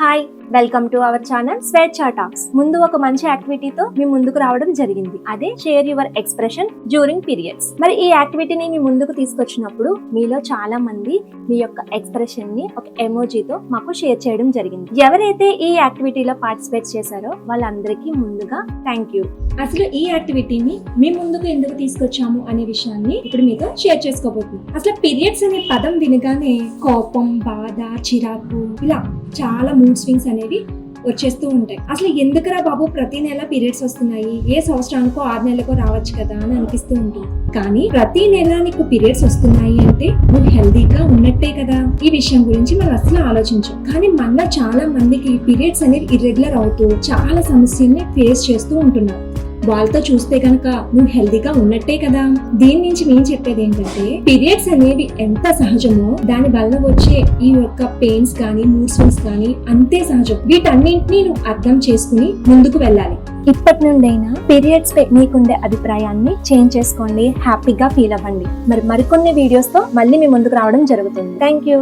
Hi, welcome to our channel స్వేచ్ఛ talks. ముందు ఒక మంచి యాక్టివిటీతో మీ ముందుకు రావడం జరిగింది. అదే share your expression during periods. మరి ఈ యాక్టివిటీని మీ ముందుకు తీసుకొచ్చినప్పుడు మీలో చాలా మంది మీ యొక్క ఎక్స్ప్రెషన్ ని ఒక ఎమోజీతో మాకు షేర్ చేయడం జరిగింది. ఎవరైతే ఈ యాక్టివిటీలో పార్టిసిపేట్ చేశారో వాళ్ళందరికీ ముందుగా థ్యాంక్ యూ. అసలు ఈ యాక్టివిటీని మీ ముందుకు ఎందుకు తీసుకొచ్చాము అనే విషయాన్ని ఇప్పుడు మీతో షేర్ చేసుకోబోతున్నాం. అసలు పీరియడ్స్ అనే పదం వినగానే కోపం, బాధ, చిరాకు ఇలా చాలా మూడ్ స్వింగ్స్ అనేవి వచ్చేస్తూ ఉంటాయి. అసలు ఎందుకురా బాబు ప్రతి నెల పీరియడ్స్ వస్తున్నాయి, ఏ సంవత్సరానికో 6 నెలలకో రావచ్చు కదా అని అనిపిస్తూ ఉంటుంది. కానీ ప్రతి నెల నీకు పీరియడ్స్ వస్తున్నాయి అంటే నువ్వు హెల్దీగా ఉన్నట్టే కదా. ఈ విషయం గురించి మనం అసలు ఆలోచించాం. కానీ మనలో చాలా మందికి పీరియడ్స్ అనేవి ఇర్రెగ్యులర్ అవుతూ చాలా సమస్యల్ని ఫేస్ చేస్తూ ఉంటున్నారు. వాళ్ళతో చూస్తే కనుక నువ్వు హెల్దీగా ఉన్నట్టే కదా. దీని నుంచి నేను చెప్పేది ఏంటంటే పీరియడ్స్ అనేవి ఎంత సహజమో దాని వల్ల వచ్చే ఈ యొక్క పెయిన్స్ కానీ మూడ్ స్వింగ్స్ కానీ అంతే సహజం. వీటన్నింటినీ నువ్వు అర్థం చేసుకుని ముందుకు వెళ్ళాలి. ఇప్పటి నుండైనా పీరియడ్స్ పై మీకుండే అభిప్రాయాన్ని చేంజ్ చేసుకోండి, హ్యాపీగా ఫీల్ అవ్వండి. మరికొన్ని వీడియోస్ తో మళ్ళీ మీ ముందుకు రావడం జరుగుతుంది. Thank you.